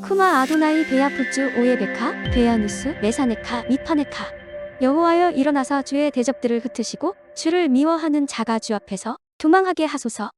쿠마 아도나이 베야푸츠 오예베카 베야누스 메사네카 미파네카. 여호와여 일어나사 주의 대적들을 흩으시고 주를 미워하는 자가 주 앞에서 도망하게 하소서.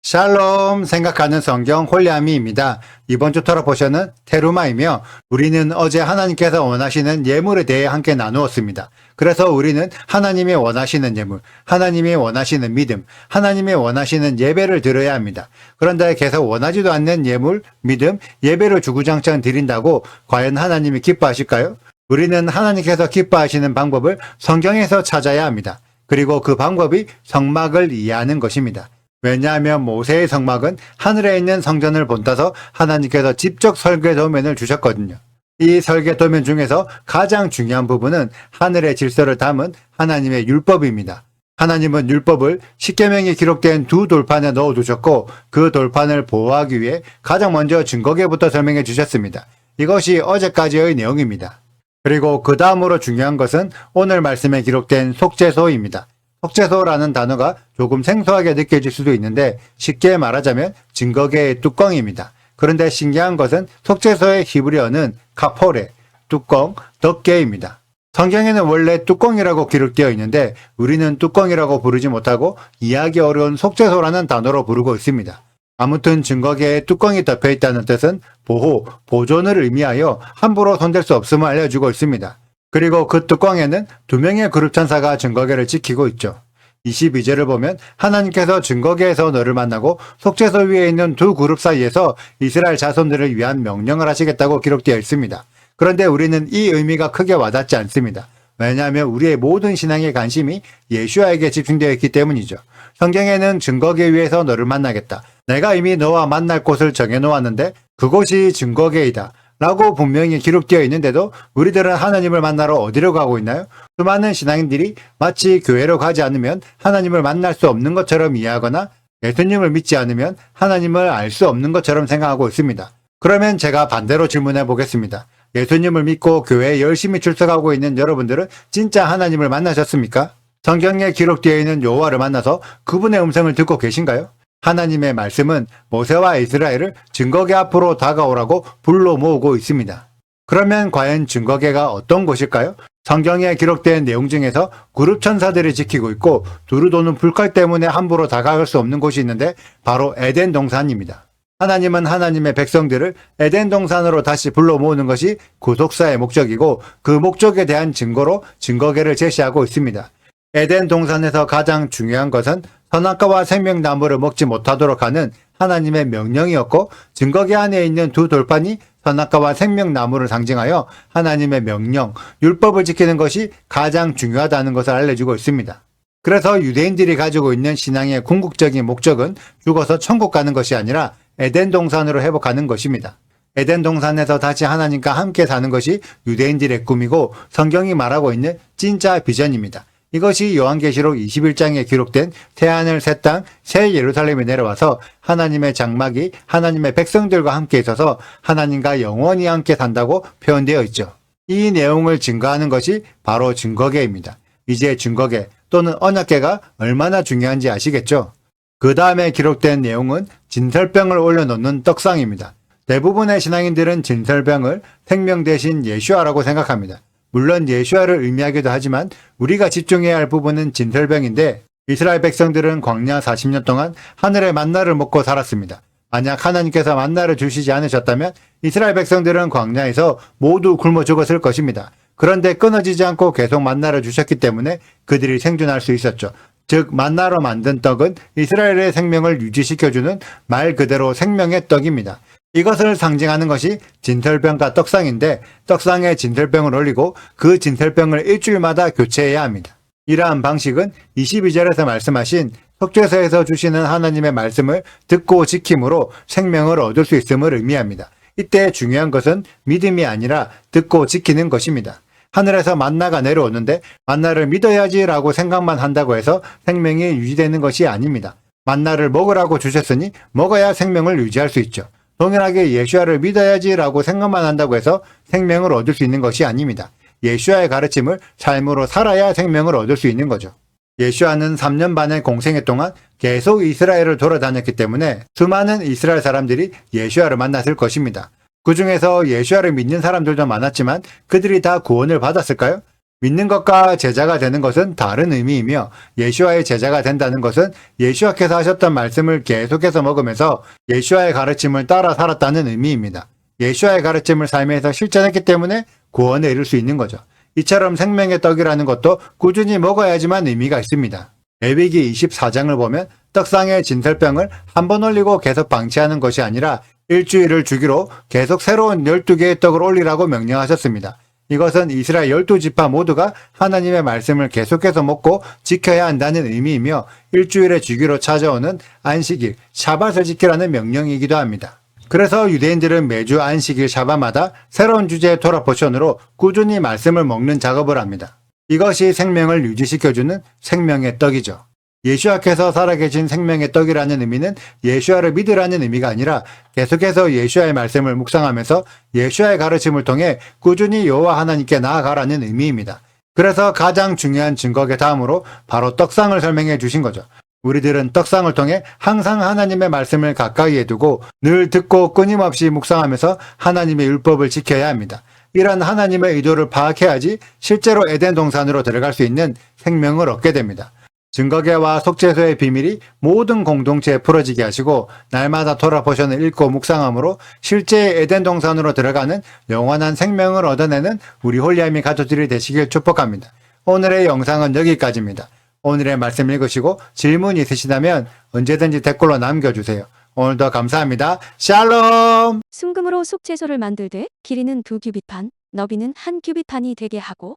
샬롬 생각하는 성경 홀리아미입니다. 이번 주 토라 포션은 테루마이며 우리는 어제 하나님께서 원하시는 예물에 대해 함께 나누었습니다. 그래서 우리는 하나님이 원하시는 예물, 하나님이 원하시는 믿음, 하나님이 원하시는 예배를 드려야 합니다. 그런데 계속 원하지도 않는 예물, 믿음, 예배를 주구장창 드린다고 과연 하나님이 기뻐하실까요? 우리는 하나님께서 기뻐하시는 방법을 성경에서 찾아야 합니다. 그리고 그 방법이 성막을 이해하는 것입니다. 왜냐하면 모세의 성막은 하늘에 있는 성전을 본따서 하나님께서 직접 설계 도면을 주셨거든요. 이 설계 도면 중에서 가장 중요한 부분은 하늘의 질서를 담은 하나님의 율법입니다. 하나님은 율법을 십계명이 기록된 두 돌판에 넣어두셨고 그 돌판을 보호하기 위해 가장 먼저 증거계부터 설명해 주셨습니다. 이것이 어제까지의 내용입니다. 그리고 그 다음으로 중요한 것은 오늘 말씀에 기록된 속죄소입니다. 속죄소라는 단어가 조금 생소하게 느껴질 수도 있는데 쉽게 말하자면 증거계의 뚜껑입니다. 그런데 신기한 것은 속죄소의 히브리어는 카포레, 뚜껑, 덮개입니다. 성경에는 원래 뚜껑이라고 기록되어 있는데 우리는 뚜껑이라고 부르지 못하고 이해하기 어려운 속죄소라는 단어로 부르고 있습니다. 아무튼 증거계에 뚜껑이 덮여 있다는 뜻은 보호, 보존을 의미하여 함부로 손댈 수 없음을 알려주고 있습니다. 그리고 그 뚜껑에는 두 명의 그룹 천사가 증거계를 지키고 있죠. 22절을 보면 하나님께서 증거계에서 너를 만나고 속죄소 위에 있는 두 그룹 사이에서 이스라엘 자손들을 위한 명령을 하시겠다고 기록되어 있습니다. 그런데 우리는 이 의미가 크게 와닿지 않습니다. 왜냐하면 우리의 모든 신앙의 관심이 예수아에게 집중되어 있기 때문이죠. 성경에는 증거계 위에서 너를 만나겠다. 내가 이미 너와 만날 곳을 정해놓았는데 그곳이 증거계이다. 라고 분명히 기록되어 있는데도 우리들은 하나님을 만나러 어디로 가고 있나요? 수많은 신앙인들이 마치 교회로 가지 않으면 하나님을 만날 수 없는 것처럼 이해하거나 예수님을 믿지 않으면 하나님을 알 수 없는 것처럼 생각하고 있습니다. 그러면 제가 반대로 질문해 보겠습니다. 예수님을 믿고 교회에 열심히 출석하고 있는 여러분들은 진짜 하나님을 만나셨습니까? 성경에 기록되어 있는 여호와를 만나서 그분의 음성을 듣고 계신가요? 하나님의 말씀은 모세와 이스라엘을 증거계 앞으로 다가오라고 불러 모으고 있습니다. 그러면 과연 증거계가 어떤 곳일까요? 성경에 기록된 내용 중에서 그룹 천사들이 지키고 있고 두루 도는 불칼 때문에 함부로 다가갈 수 없는 곳이 있는데 바로 에덴 동산입니다. 하나님은 하나님의 백성들을 에덴 동산으로 다시 불러 모으는 것이 구속사의 목적이고 그 목적에 대한 증거로 증거계를 제시하고 있습니다. 에덴 동산에서 가장 중요한 것은 선악과와 생명나무를 먹지 못하도록 하는 하나님의 명령이었고 증거계 안에 있는 두 돌판이 선악과와 생명나무를 상징하여 하나님의 명령, 율법을 지키는 것이 가장 중요하다는 것을 알려주고 있습니다. 그래서 유대인들이 가지고 있는 신앙의 궁극적인 목적은 죽어서 천국 가는 것이 아니라 에덴 동산으로 회복하는 것입니다. 에덴 동산에서 다시 하나님과 함께 사는 것이 유대인들의 꿈이고 성경이 말하고 있는 진짜 비전입니다. 이것이 요한계시록 21장에 기록된 새하늘 새 땅 새 예루살렘에 내려와서 하나님의 장막이 하나님의 백성들과 함께 있어서 하나님과 영원히 함께 산다고 표현되어 있죠. 이 내용을 증거하는 것이 바로 증거계입니다. 이제 증거계 또는 언약계가 얼마나 중요한지 아시겠죠? 그 다음에 기록된 내용은 진설병을 올려놓는 떡상입니다. 대부분의 신앙인들은 진설병을 생명 대신 예수아라고 생각합니다. 물론 예수아를 의미하기도 하지만 우리가 집중해야 할 부분은 진설병인데 이스라엘 백성들은 광야 40년 동안 하늘의 만나를 먹고 살았습니다. 만약 하나님께서 만나를 주시지 않으셨다면 이스라엘 백성들은 광야에서 모두 굶어 죽었을 것입니다. 그런데 끊어지지 않고 계속 만나를 주셨기 때문에 그들이 생존할 수 있었죠. 즉 만나로 만든 떡은 이스라엘의 생명을 유지시켜주는 말 그대로 생명의 떡입니다. 이것을 상징하는 것이 진설병과 떡상인데 떡상에 진설병을 올리고 그 진설병을 일주일마다 교체해야 합니다. 이러한 방식은 22절에서 말씀하신 속죄소에서 주시는 하나님의 말씀을 듣고 지킴으로 생명을 얻을 수 있음을 의미합니다. 이때 중요한 것은 믿음이 아니라 듣고 지키는 것입니다. 하늘에서 만나가 내려오는데 만나를 믿어야지라고 생각만 한다고 해서 생명이 유지되는 것이 아닙니다. 만나를 먹으라고 주셨으니 먹어야 생명을 유지할 수 있죠. 동일하게 예수아를 믿어야지라고 생각만 한다고 해서 생명을 얻을 수 있는 것이 아닙니다. 예수아의 가르침을 삶으로 살아야 생명을 얻을 수 있는 거죠. 예슈아는 3년 반의 공생애 동안 계속 이스라엘을 돌아다녔기 때문에 수많은 이스라엘 사람들이 예슈아를 만났을 것입니다. 그 중에서 예슈아를 믿는 사람들도 많았지만 그들이 다 구원을 받았을까요? 믿는 것과 제자가 되는 것은 다른 의미이며 예슈아의 제자가 된다는 것은 예수께서 하셨던 말씀을 계속해서 먹으면서 예슈아의 가르침을 따라 살았다는 의미입니다. 예수아의 가르침을 삶에서 실천했기 때문에 구원에 이를 수 있는 거죠. 이처럼 생명의 떡이라는 것도 꾸준히 먹어야지만 의미가 있습니다. 레위기 24장을 보면 떡상의 진설병을 한 번 올리고 계속 방치하는 것이 아니라 일주일을 주기로 계속 새로운 12개의 떡을 올리라고 명령하셨습니다. 이것은 이스라엘 12지파 모두가 하나님의 말씀을 계속해서 먹고 지켜야 한다는 의미이며 일주일의 주기로 찾아오는 안식일, 샤밧을 지키라는 명령이기도 합니다. 그래서 유대인들은 매주 안식일 샤바마다 새로운 주제의 토라 포션으로 꾸준히 말씀을 먹는 작업을 합니다. 이것이 생명을 유지시켜주는 생명의 떡이죠. 예수아께서 살아계신 생명의 떡이라는 의미는 예수아를 믿으라는 의미가 아니라 계속해서 예수아의 말씀을 묵상하면서 예수아의 가르침을 통해 꾸준히 여호와 하나님께 나아가라는 의미입니다. 그래서 가장 중요한 증거의 다음으로 바로 떡상을 설명해 주신 거죠. 우리들은 떡상을 통해 항상 하나님의 말씀을 가까이에 두고 늘 듣고 끊임없이 묵상하면서 하나님의 율법을 지켜야 합니다. 이런 하나님의 의도를 파악해야지 실제로 에덴 동산으로 들어갈 수 있는 생명을 얻게 됩니다. 증거계와 속죄소의 비밀이 모든 공동체에 풀어지게 하시고 날마다 토라 포션을 읽고 묵상함으로 실제 에덴 동산으로 들어가는 영원한 생명을 얻어내는 우리 홀리아미 가족들이 되시길 축복합니다. 오늘의 영상은 여기까지입니다. 오늘의 말씀 읽으시고 질문 있으시다면 언제든지 댓글로 남겨주세요. 오늘도 감사합니다. 샬롬! 순금으로 속죄소를 만들되 길이는 2규빗판, 너비는 1규빗판이 되게 하고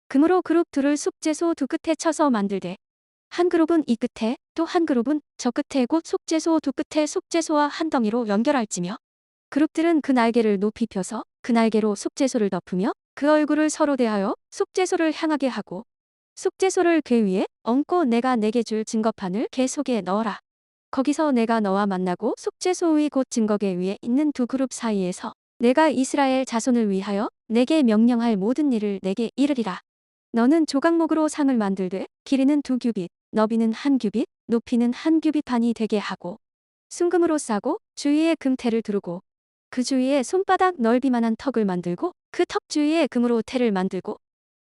금으로 그룹 둘을 속죄소 두 끝에 쳐서 만들되 한 그룹은 이 끝에 또 한 그룹은 저 끝에 곧 속죄소 두 끝에 속죄소와 한 덩이로 연결할지며 그룹들은 그 날개를 높이 펴서 그 날개로 속죄소를 덮으며 그 얼굴을 서로 대하여 속죄소를 향하게 하고 속죄소를 궤 위에 얹고 내가 내게 줄 증거판을 궤 속에 넣어라. 거기서 내가 너와 만나고 속죄소 위 곧 증거궤 위에 있는 두 그룹 사이에서 내가 이스라엘 자손을 위하여 내게 명령할 모든 일을 내게 이르리라. 너는 조각목으로 상을 만들되 길이는 2규빗, 너비는 1규빗, 높이는 1규빗판이 되게 하고 순금으로 싸고 주위에 금테를 두르고 그 주위에 손바닥 넓이만한 턱을 만들고 그 턱 주위에 금으로 테를 만들고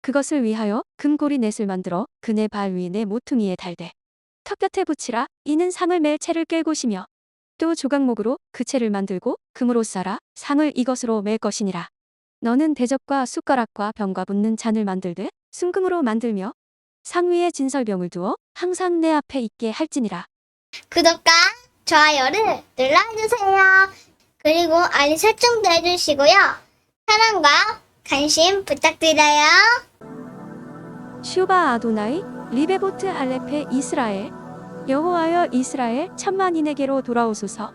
그것을 위하여 금고리 넷을 만들어 그 네 발 위 네 모퉁이에 달되 턱 곁에 붙이라. 이는 상을 맬 채를 끌 곳이며 또 조각목으로 그 채를 만들고 금으로 싸라. 상을 이것으로 맬 것이니라. 너는 대접과 숟가락과 병과 붓는 잔을 만들되 순금으로 만들며 상 위에 진설병을 두어 항상 내 앞에 있게 할지니라. 구독과 좋아요를 눌러주세요. 그리고 알림 설정도 해주시고요. 사랑과 관심 부탁드려요. 슈바 아도나이 리베보트 할레페 이스라엘 여호와여 이스라엘 천만인에게로 돌아오소서.